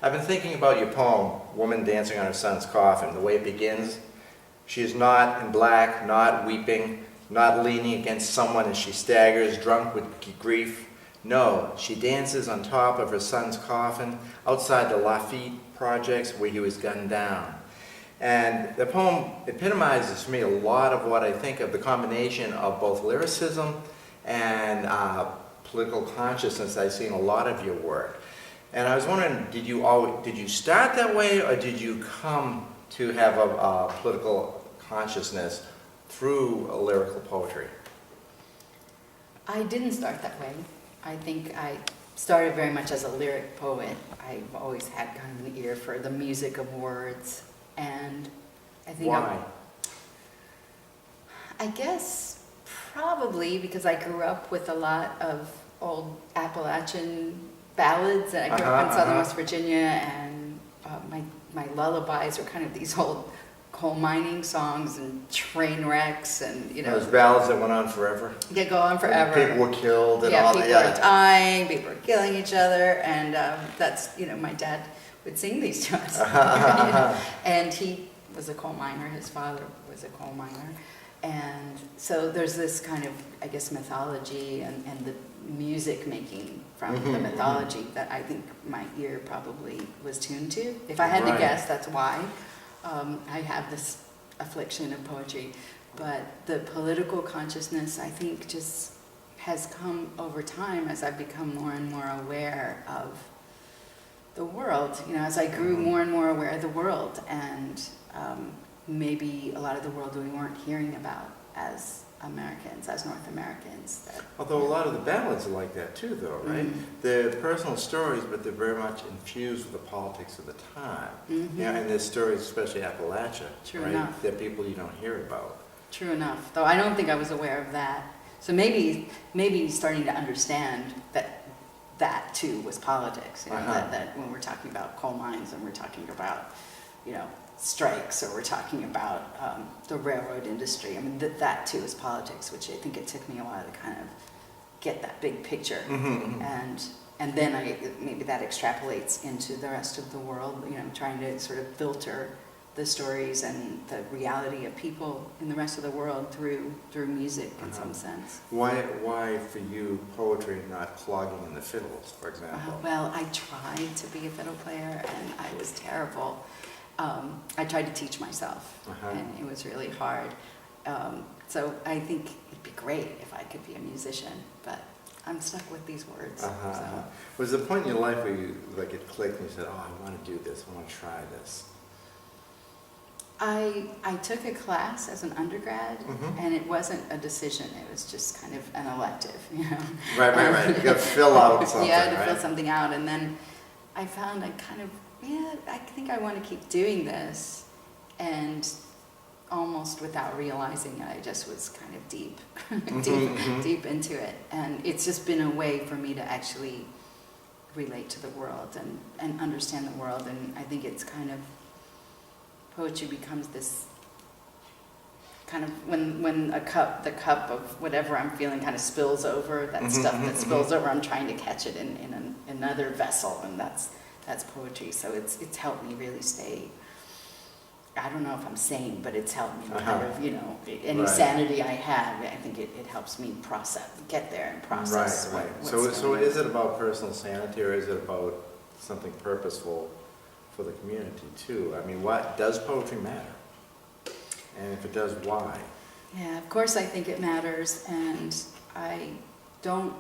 I've been thinking about your poem, Woman Dancing on Her Son's Coffin. The way it begins, she is not in black, not weeping, not leaning against someone as she staggers, drunk with grief. No, she dances on top of her son's coffin outside the Lafitte projects where he was gunned down. And the poem epitomizes for me a lot of what I think of the combination of both lyricism and political consciousness I see in a lot of your work. And I was wondering, did you start that way, or did you come to have a political consciousness through lyrical poetry? I didn't start that way. I think I started very much as a lyric poet. I've always had kind of an ear for the music of words, and I think Why? I guess probably because I grew up with a lot of old Appalachian ballads, and I grew up in southern West Virginia, and my lullabies were kind of these old coal mining songs and train wrecks, and Those ballads that went on forever. Yeah, go on forever. People were killed and yeah, all people that. were dying, people were killing each other, and that's my dad would sing these to us. And he was a coal miner. His father was a coal miner, and so there's this kind of, I guess, mythology and the music making from the mythology that I think my ear probably was tuned to. If I had to guess, that's why. I have this affliction of poetry, but the political consciousness, I think, just has come over time as I've become more and more aware of the world. As I grew more and more aware of the world, and maybe a lot of the world we weren't hearing about as Americans, as North Americans. Although a lot of the ballads are like that too, though, right? They're personal stories, but they're very much infused with the politics of the time. And there's stories, especially Appalachia, True right? enough. That people you don't hear about. True enough, though I don't think I was aware of that. So maybe starting to understand that too was politics. That when we're talking about coal mines and we're talking about, strikes, or we're talking about the railroad industry. I mean, that too is politics, which I think it took me a while to kind of get that big picture. And then maybe that extrapolates into the rest of the world, trying to sort of filter the stories and the reality of people in the rest of the world through music in some sense. Why for you poetry, not clogging in the fiddles, for example? Well, I tried to be a fiddle player, and I was terrible. I tried to teach myself, and it was really hard. So I think it'd be great if I could be a musician, but I'm stuck with these words. So. Was there a point in your life where it clicked and you said, "Oh, I want to do this. I want to try this"? I took a class as an undergrad, and it wasn't a decision. It was just kind of an elective, Right. You got to fill out something, yeah, to fill something out, and then I found I think I want to keep doing this, and almost without realizing it, I just was kind of deep into it, and it's just been a way for me to actually relate to the world and understand the world, and I think it's kind of, poetry becomes this kind of, when the cup of whatever I'm feeling kind of spills over, that stuff that spills over, I'm trying to catch it in another vessel, and that's poetry. So it's helped me really stay, I don't know if I'm sane, but it's helped me kind of, any sanity I have, I think it helps me get there and process. Right. What's So is it about personal sanity, or is it about something purposeful for the community too? I mean, does poetry matter? And if it does, why? Yeah, of course I think it matters, and I don't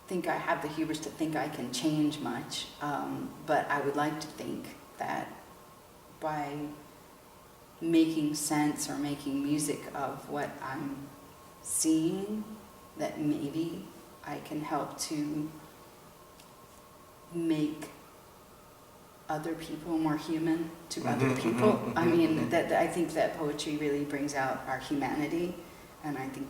think I have the hubris to think I can change much, but I would like to think that by making sense or making music of what I'm seeing, that maybe I can help to make other people more human to other people. I mean, I think that poetry really brings out our humanity, and I think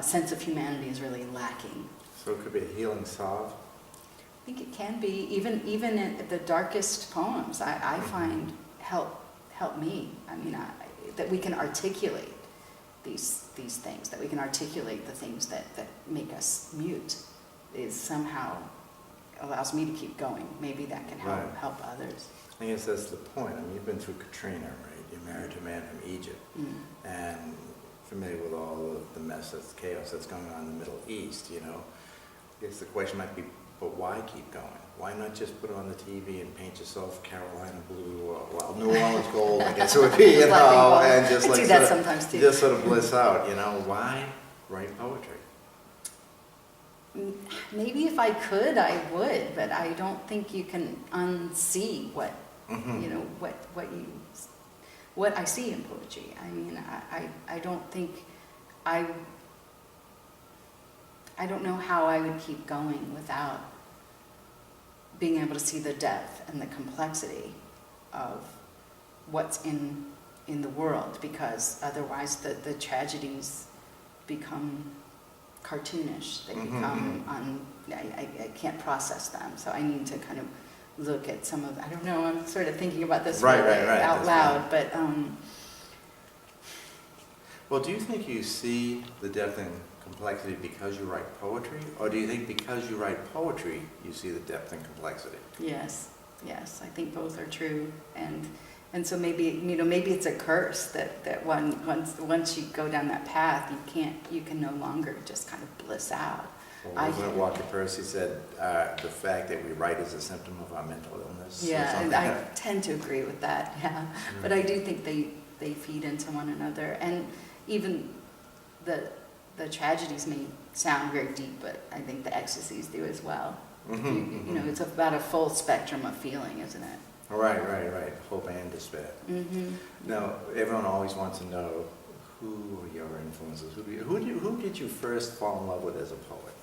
sense of humanity is really lacking. So it could be a healing salve? I think it can be, even in the darkest poems, I find help me. I mean, that we can articulate these things, that we can articulate the things that make us mute, is somehow allows me to keep going. Maybe that can Right. help others. I guess that's the point. I mean, you've been through Katrina, right? You're married to a man from Egypt, and familiar with all of the mess, that's chaos that's going on in the Middle East, you know. I guess the question might be, but why keep going? Why not just put it on the TV and paint yourself Carolina blue or, well, New Orleans gold, I guess it would be, you know, and just I like do that sort of, sometimes too. just sort of bliss out, you know. Why write poetry? Maybe if I could, I would, but I don't think you can unsee what, you know, what I see in poetry. I mean, I don't think I don't know how I would keep going without being able to see the depth and the complexity of what's in the world, because otherwise the tragedies become cartoonish. They become I can't process them, so I need to kind of look at some of, I don't know, I'm sort of thinking about this Right, really out That's loud, but well, do you think you see the depth and complexity because you write poetry, or do you think because you write poetry you see the depth and complexity? yes, I think both are true, and so maybe, you know, maybe it's a curse that once you go down that path, you can no longer just kind of bliss out. Well, wasn't it Walker Percy said the fact that we write is a symptom of our mental illness? Yeah, and I tend to agree with that. Yeah, but I do think they feed into one another, and even the tragedies may sound very deep, but I think the ecstasies do as well. You know, it's about a full spectrum of feeling, isn't it? Right. Hope and despair. Now, everyone always wants to know, who are your influences? Who did you first fall in love with as a poet?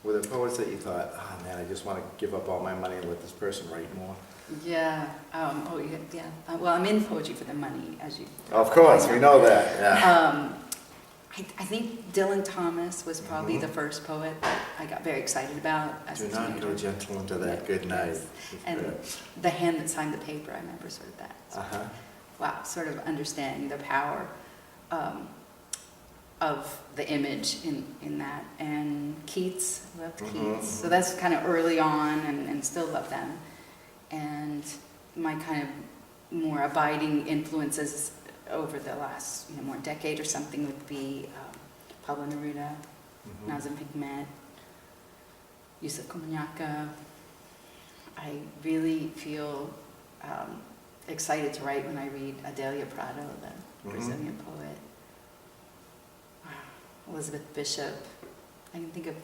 Were there poets that you thought, oh man, I just want to give up all my money and let this person write more? Yeah. Well, I'm in poetry for the money, as you. Of course, we know that. Yeah. I think Dylan Thomas was probably the first poet that I got very excited about as a Do not teenager. go gentle into that good night. Yes. And the hand that signed the paper, I remember sort of that. Uh-huh. Wow, sort of understanding the power of the image in that. And Keats, loved Keats. So that's kind of early on, and still love them. And my kind of more abiding influences over the last more decade or something would be Pablo Neruda, Nazim, Hikmet, Yusuf Komunyakaa. I really feel excited to write when I read Adélia Prado, the Brazilian poet. Elizabeth Bishop. I can think of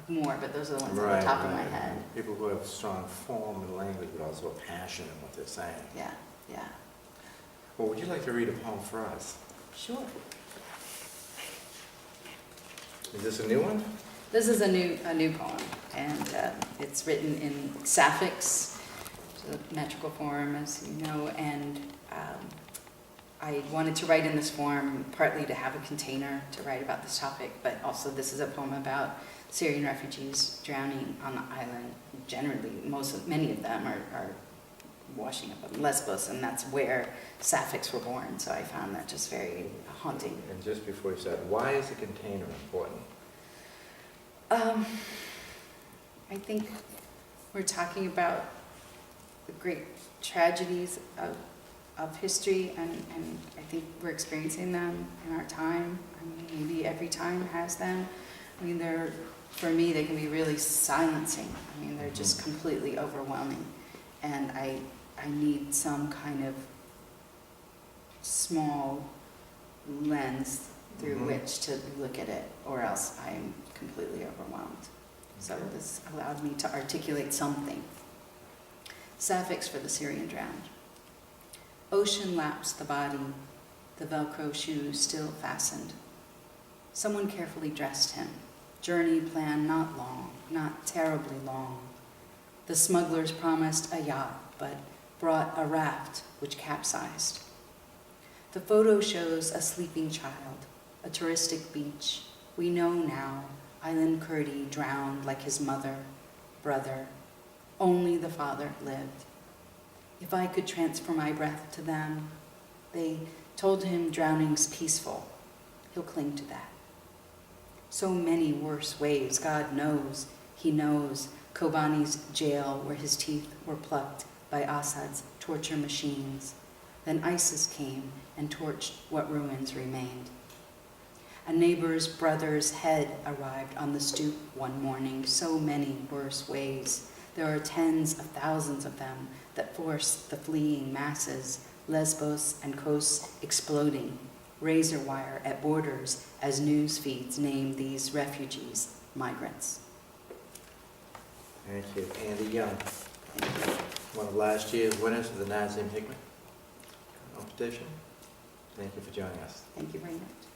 more, but those are the ones on the top of my head. People who have strong form and language, but also a passion in what they're saying. Yeah. Well, would you like to read a poem for us? Sure. Is this a new one? This is a new poem, and it's written in sapphics, which is a metrical form, as you know, and I wanted to write in this form partly to have a container to write about this topic, but also this is a poem about Syrian refugees drowning on the island. Generally, many of them are washing up on Lesbos, and that's where sapphics were born, so I found that just very haunting. And just before you said, why is a container important? I think we're talking about the great tragedies of history, and I think we're experiencing them in our time. I mean, maybe every time has them. I mean, for me, they can be really silencing. I mean, they're just completely overwhelming. And I need some kind of small lens through which to look at it, or else I'm completely overwhelmed. So this allowed me to articulate something. Sapphics for the Syrian drowned. Ocean laps the body, the Velcro shoes still fastened. Someone carefully dressed him. Journey planned not long, not terribly long. The smugglers promised a yacht, but brought a raft which capsized. The photo shows a sleeping child, a touristic beach. We know now, Island Kurdi drowned like his mother, brother. Only the father lived. If I could transfer my breath to them, they told him drowning's peaceful. He'll cling to that. So many worse ways, God knows. He knows Kobani's jail where his teeth were plucked by Assad's torture machines. Then ISIS came and torched what ruins remained. A neighbor's brother's head arrived on the stoop one morning, so many worse ways. There are tens of thousands of them that force the fleeing masses, Lesbos and Kos exploding, razor wire at borders as news feeds name these refugees migrants. Thank you. Andy Young, one of last year's winners of the Nazim Hikmet competition. Thank you for joining us. Thank you very much.